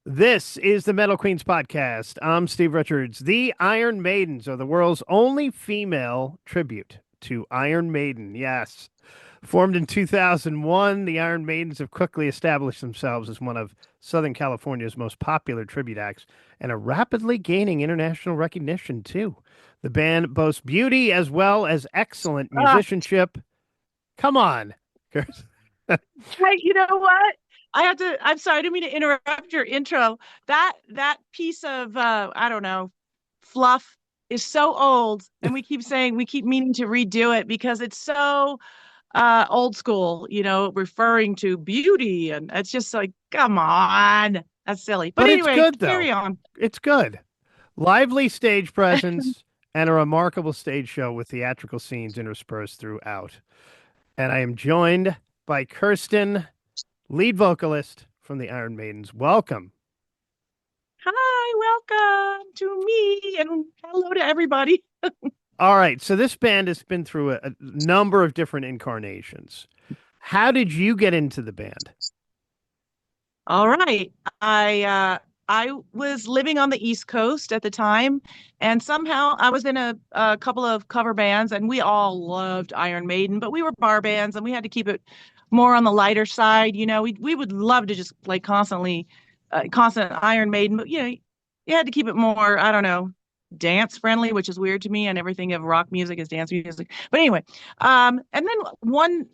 This is the Metal Queens podcast. I'm Steve Richards. The Iron Maidens are the world's only female tribute to Iron Maiden. Yes. Formed in 2001, the Iron Maidens have quickly established themselves as one of Southern California's most popular tribute acts and are rapidly gaining international recognition, too. The band boasts beauty as well as excellent Ah, musicianship. Come on. hey, you know what? I'm sorry, I didn't mean to interrupt your intro. That piece of I don't know, fluff is so old, and we keep meaning to redo it because it's so old school, referring to beauty, and it's just like, come on. That's silly. But But it's anyway, good, though. carry on. It's good. Lively stage presence and a remarkable stage show with theatrical scenes interspersed throughout. And I am joined by Kirsten, lead vocalist from the Iron Maidens. Welcome. Hi, welcome to me, and hello to everybody. All right, so this band has been through a number of different incarnations. How did you get into the band? All right. I was living on the East Coast at the time, and somehow I was in a couple of cover bands, and we all loved Iron Maiden, but we were bar bands, and we had to keep it more on the lighter side. We would love to just play constant Iron Maiden, but you had to keep it more, I don't know, dance friendly, which is weird to me. And everything of rock music is dance music. But anyway, and then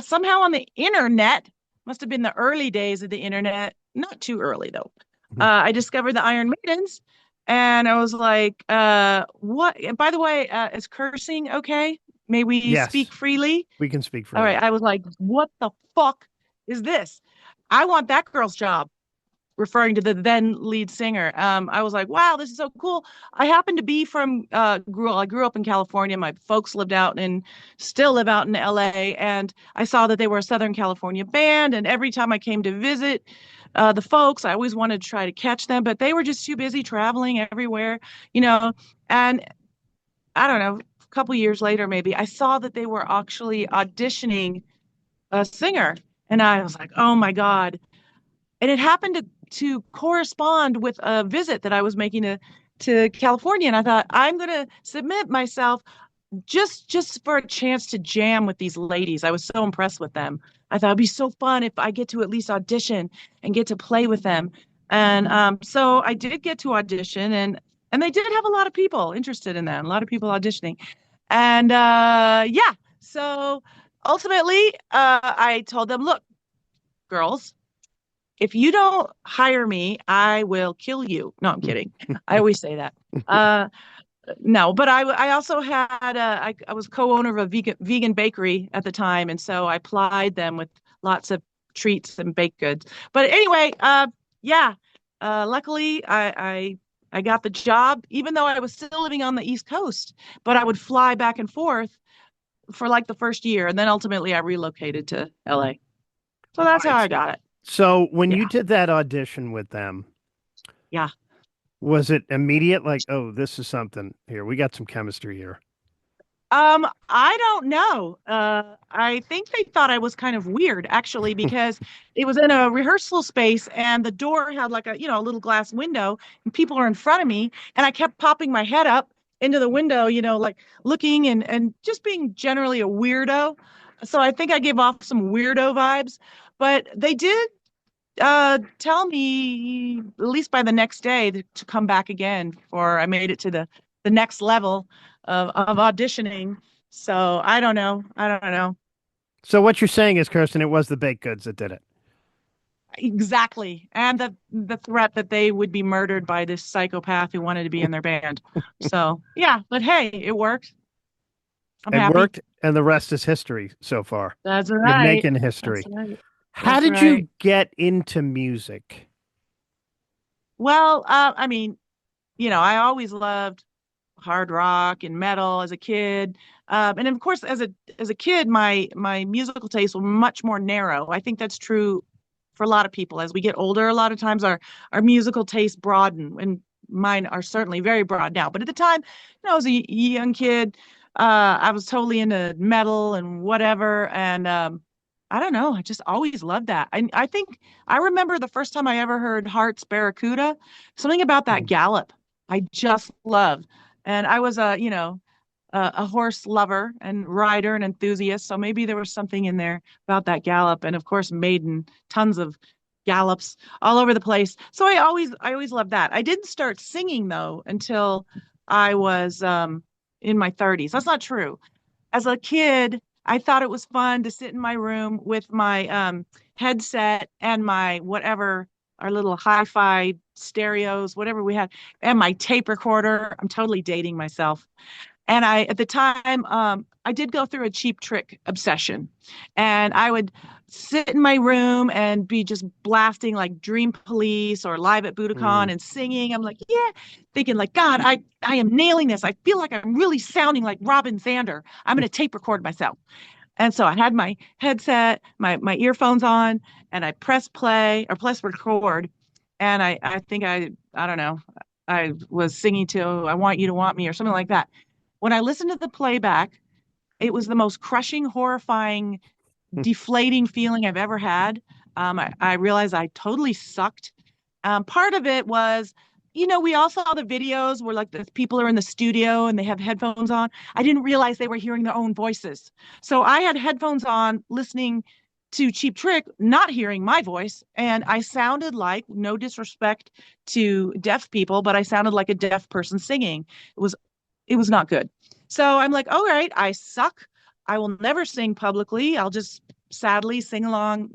somehow on the internet, must have been the early days of the internet, not too early though. I discovered the Iron Maidens, and I was like, what? And by the way, is cursing okay? May we Yes, speak freely? we can speak All right. freely. I was like, what the fuck is this? I want that girl's job, referring to the then lead singer. I was like, wow, this is so cool. I happened to be I grew up in California. My folks lived out and still live out in LA. And I saw that they were a Southern California band. And every time I came to visit the folks, I always wanted to try to catch them, but they were just too busy traveling everywhere, you know. And I don't know, a couple years later, maybe I saw that they were actually auditioning a singer. And I was like, oh my God. And it happened to correspond with a visit that I was making to California. And I thought, I'm going to submit myself just for a chance to jam with these ladies. I was so impressed with them. I thought it'd be so fun if I get to at least audition and get to play with them. And so I did get to audition, and they did have a lot of people interested in that, a lot of people auditioning. And yeah, so ultimately, I told them, look, girls, if you don't hire me, I will kill you. No, I'm kidding. I always say that. Uh, no, but I also I was co-owner of a vegan bakery at the time, and so I plied them with lots of treats and baked goods. But anyway, yeah, luckily I got the job, even though I was still living on the East Coast. But I would fly back and forth for like the first year, and then ultimately I relocated to LA. So All that's how right. I got it. So when you Yeah, did that audition with them, yeah. was it immediate? Like, oh, this is something here. We got some chemistry here. I don't know. I think they thought I was kind of weird actually because it was in a rehearsal space and the door had like a little glass window and people are in front of me and I kept popping my head up into the window, like looking and just being generally a weirdo. So I think I gave off some weirdo vibes, but they did tell me at least by the next day to come back again for I made it to the next level of auditioning. So I don't know. I don't know. So what you're saying is, Kirsten, it was the baked goods that did it. Exactly. And the threat that they would be murdered by this psychopath who wanted to be in their band. So yeah, but hey, it worked. I'm It happy. worked, and the rest is history so far. That's You're right. making That's history. right. How That's did right. you get into music? Well, I mean, I always loved hard rock and metal as a kid. And of course, as a kid, my musical tastes were much more narrow. I think that's true for a lot of people. As we get older, a lot of times our musical tastes broaden, and mine are certainly very broad now. But at the time, as a young kid, I was totally into metal and whatever. And I don't know. I just always loved that. I think I remember the first time I ever heard Heart's Barracuda, something about that Mhm. gallop. I just loved. And I was a horse lover and rider and enthusiast. So maybe there was something in there about that gallop. And of course, Maiden, tons of gallops all over the place. So I always loved that. I didn't start singing though until I was in my 30s. That's not true. As a kid, I thought it was fun to sit in my room with my headset and my whatever, our little hi-fi stereos, whatever we had, and my tape recorder. I'm totally dating myself. And at the time, I did go through a Cheap Trick obsession. And I would sit in my room and be just blasting like Dream Police or Live at Mm. Budokan and singing. I'm like, yeah, thinking like, God, I am nailing this. I feel like I'm really sounding like Robin Zander. I'm going to tape record myself. And so I had my headset, my earphones on, and I press play or press record. And I think I don't know, I was singing to I Want You to Want Me or something like that. When I listened to the playback, it was the most crushing, horrifying, deflating feeling I've ever had. I realized I totally sucked. Part of it was, we all saw the videos where like the people are in the studio and they have headphones on. I didn't realize they were hearing their own voices. So I had headphones on listening to Cheap Trick, not hearing my voice. And I sounded like, no disrespect to deaf people, but I sounded like a deaf person singing. It was not good. So I'm like, all right, I suck. I will never sing publicly. I'll just sadly sing along,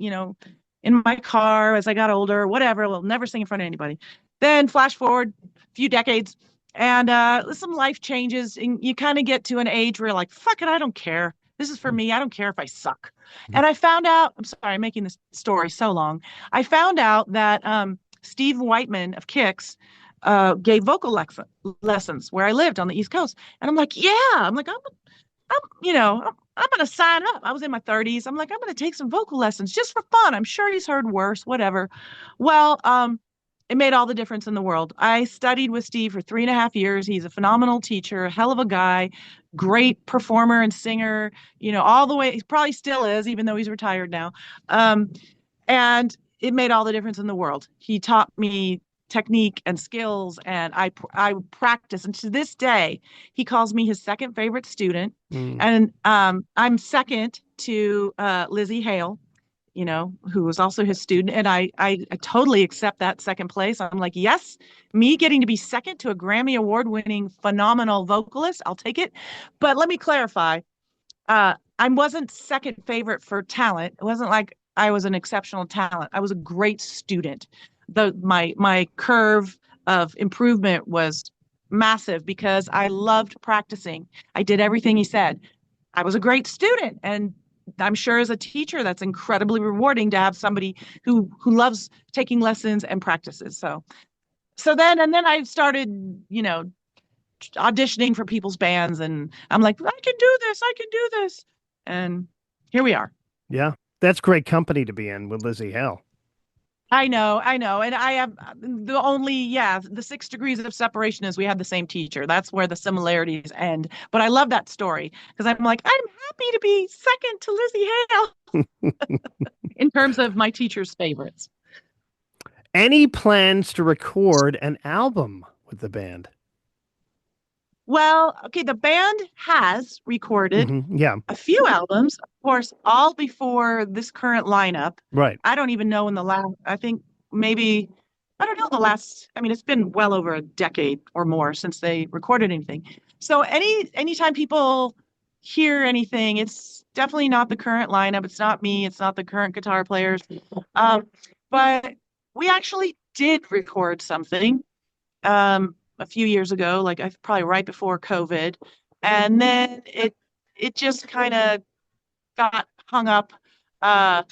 in my car as I got older, whatever. We'll never sing in front of anybody. Then flash forward a few decades and some life changes and you kind of get to an age where you're like, fuck it, I don't care. This is for me. I don't care if I suck. And I found out, I'm sorry, I'm making this story so long. I found out that Steve Whiteman of Kix gave lessons where I lived on the East Coast. And I'm like, yeah, I'm going to sign up. I was in my 30s. I'm like, I'm going to take some vocal lessons just for fun. I'm sure he's heard worse, whatever. Well, it made all the difference in the world. I studied with Steve for 3.5 years. He's a phenomenal teacher, a hell of a guy, great performer and singer, all the way. He probably still is, even though he's retired now. And it made all the difference in the world. He taught me technique and skills, and I practice. And to this day, he calls me his second favorite student. Mm. And I'm second to Lizzie Hale, who was also his student. And I totally accept that second place. I'm like, yes, me getting to be second to a Grammy Award winning phenomenal vocalist, I'll take it. But let me clarify. I wasn't second favorite for talent. It wasn't like I was an exceptional talent. I was a great student. My curve of improvement was massive because I loved practicing. I did everything he said. I was a great student, and I'm sure as a teacher that's incredibly rewarding to have somebody who loves taking lessons and practices. So then I started, auditioning for people's bands, and I'm like, I can do this, I can do this. And here we are. Yeah. That's great company to be in with Lizzie Hale. I know. And I have the 6 degrees of separation is we had the same teacher. That's where the similarities end. But I love that story because I'm like, I'm happy to be second to Lizzie Hale in terms of my teacher's favorites. Any plans to record an album with the band? Well, okay, the band has recorded Yeah. a few albums, of course, all before this current lineup. Right. I don't even know I think maybe, I don't know I mean, it's been well over a decade or more since they recorded anything. So anytime people hear anything, it's definitely not the current lineup. It's not me. It's not the current guitar players. But we actually did record something. A few years ago, like I probably right before COVID, and then it just kind of got hung up uh,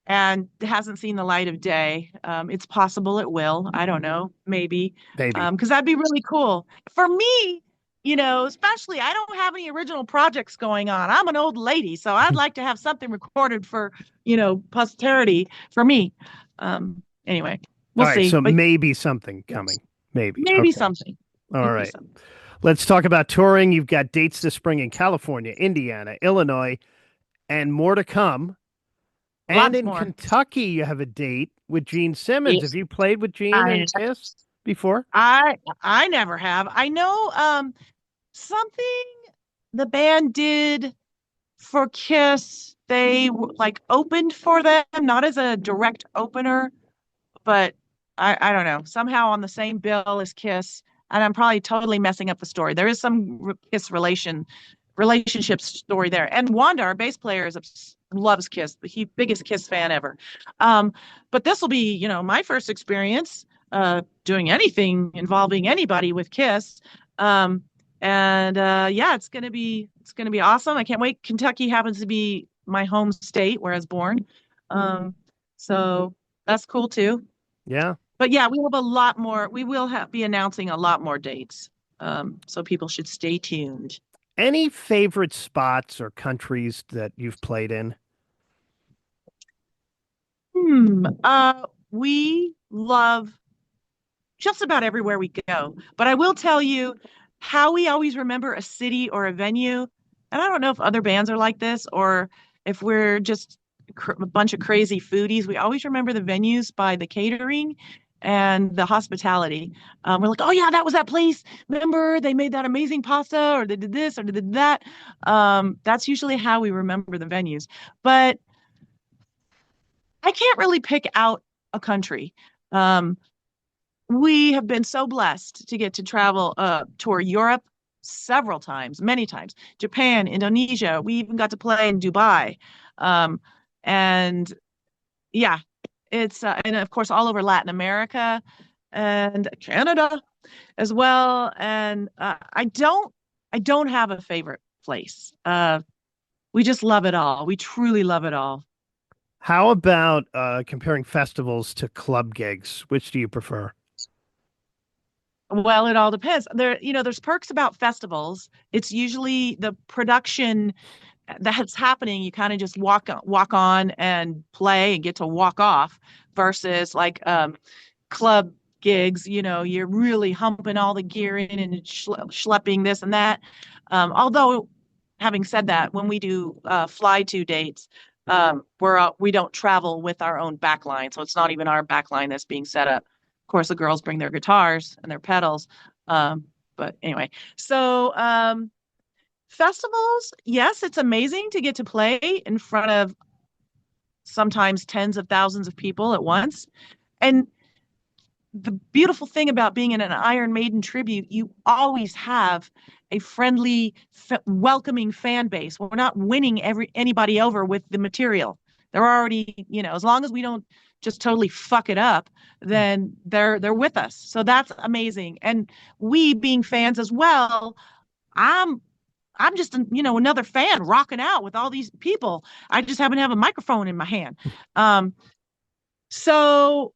and hasn't seen the light of day. It's possible it will. I don't know, maybe Maybe. because that'd be really cool for me. Especially I don't have any original projects going on. I'm an old lady, so I'd like to have something recorded for posterity for me. Anyway, All we'll right. see, So but maybe something yes, coming. Maybe. maybe Okay. something. All Maybe right. something. Let's talk about touring. You've got dates this spring in California, Indiana, Illinois, and more to come. And Lots in more. Kentucky, you have a date with Gene Simmons. Have Yes. you played with Gene I and Kiss before? I never have. I know something the band did for Kiss. They like opened for them, not as a direct opener, but I don't know. Somehow on the same bill as Kiss, and I'm probably totally messing up the story. There is some Kiss relationship story there. And Wanda, our bass player, loves Kiss. He biggest Kiss fan ever. Um, but this will be, my first experience doing anything involving anybody with Kiss. Um, and yeah, it's gonna be awesome. I can't wait. Kentucky happens to be my home state where I was born. So that's cool too. Yeah. But yeah, we have a lot more. We will be announcing a lot more dates. So people should stay tuned. Any favorite spots or countries that you've played in? We love just about everywhere we go. But I will tell you how we always remember a city or a venue. And I don't know if other bands are like this or if we're just a bunch of crazy foodies. We always remember the venues by the catering and the hospitality. We're like, oh yeah, that was that place. Remember they made that amazing pasta or they did this or they did that. That's usually how we remember the venues. But I can't really pick out a country. Um, we have been so blessed to get to travel, tour Europe several times, many times, Japan, Indonesia. We even got to play in Dubai. Um, and yeah, and of course, all over Latin America and Canada as well. And I don't have a favorite place. We just love it all. We truly love it all. How about comparing festivals to club gigs? Which do you prefer? Well, it all depends. There's perks about festivals. It's usually the production that's happening. You kind of just walk on and play and get to walk off versus like club gigs. You're really humping all the gear in and schlepping this and that. Although, having said that, when we do fly to dates, we don't travel with our own backline, so it's not even our backline that's being set up. Of course, the girls bring their guitars and their pedals. Um, but anyway, so festivals, yes, it's amazing to get to play in front of sometimes tens of thousands of people at once. And the beautiful thing about being in an Iron Maiden tribute, you always have a friendly, welcoming fan base. We're not winning anybody over with the material. They're already, as long as we don't just totally fuck it up, then they're with us. So that's amazing. And we being fans as well, I'm I'm just another fan rocking out with all these people. I just happen to have a microphone in my hand. So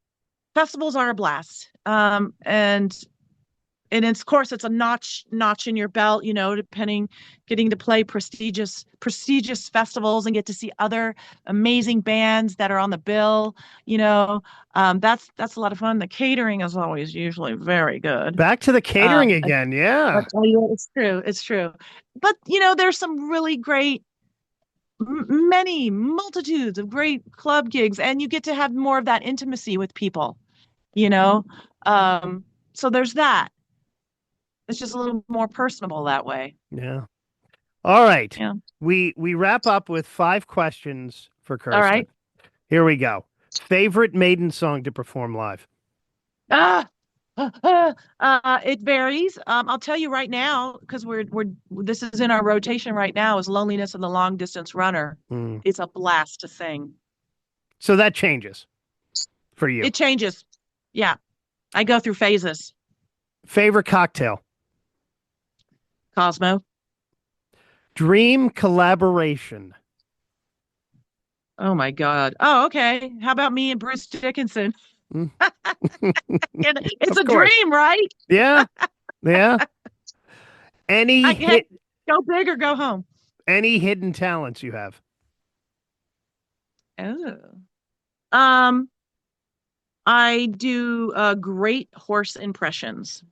festivals are a blast. And it's, of course, it's a notch in your belt, getting to play prestigious festivals and get to see other amazing bands that are on the bill. That's a lot of fun. The catering is always usually very good. Back to the catering I again. Yeah. tell you what, it's true. It's true. But there's some really great, many multitudes of great club gigs, and you get to have more of that intimacy with people. You know, so there's that. It's just a little more personable that way. Yeah. All right. Yeah. We wrap up with 5 questions for All Kirsten. right. Here we go. Favorite Maiden song to perform live? Ah, it varies. I'll tell you right now, because we're this is in our rotation right now, is Loneliness of the Long Distance Runner. Hmm. It's a blast to sing. So that changes for you. It changes. Yeah. I go through phases. Favorite cocktail? Cosmo. Dream collaboration. Oh my God. Oh, okay. How about me and Bruce Chickinson? Hmm. It's Of a course. dream, right? Yeah. Yeah. Any I can hit go big or go home. any hidden talents you have? Oh. Um, I do great horse impressions.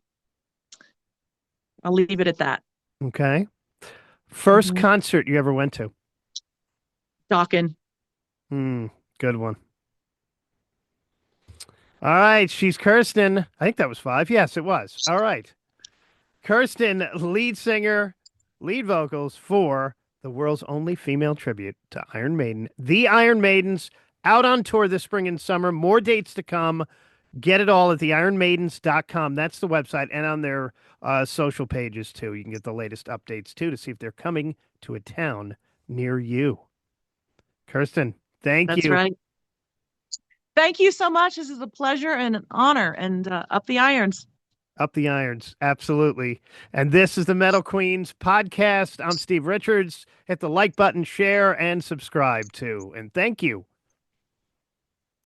I'll leave it at that. Okay. First Mhm. concert you ever went to? Talking. Hmm. Good one. All right, she's Kirsten. I think that was five. Yes, it was. All right. Kirsten, lead singer, lead vocals for the world's only female tribute to Iron Maiden. The Iron Maidens out on tour this spring and summer. More dates to come. Get it all at theironmaidens.com. That's the website, and on their social pages too. You can get the latest updates too to see if they're coming to a town near you. Kirsten, thank That's you. right. Thank you so much. This is a pleasure and an honor. And up the irons. Up the irons. Absolutely. And this is the Metal Queens podcast. I'm Steve Richards. Hit the like button, share, and subscribe too. And thank you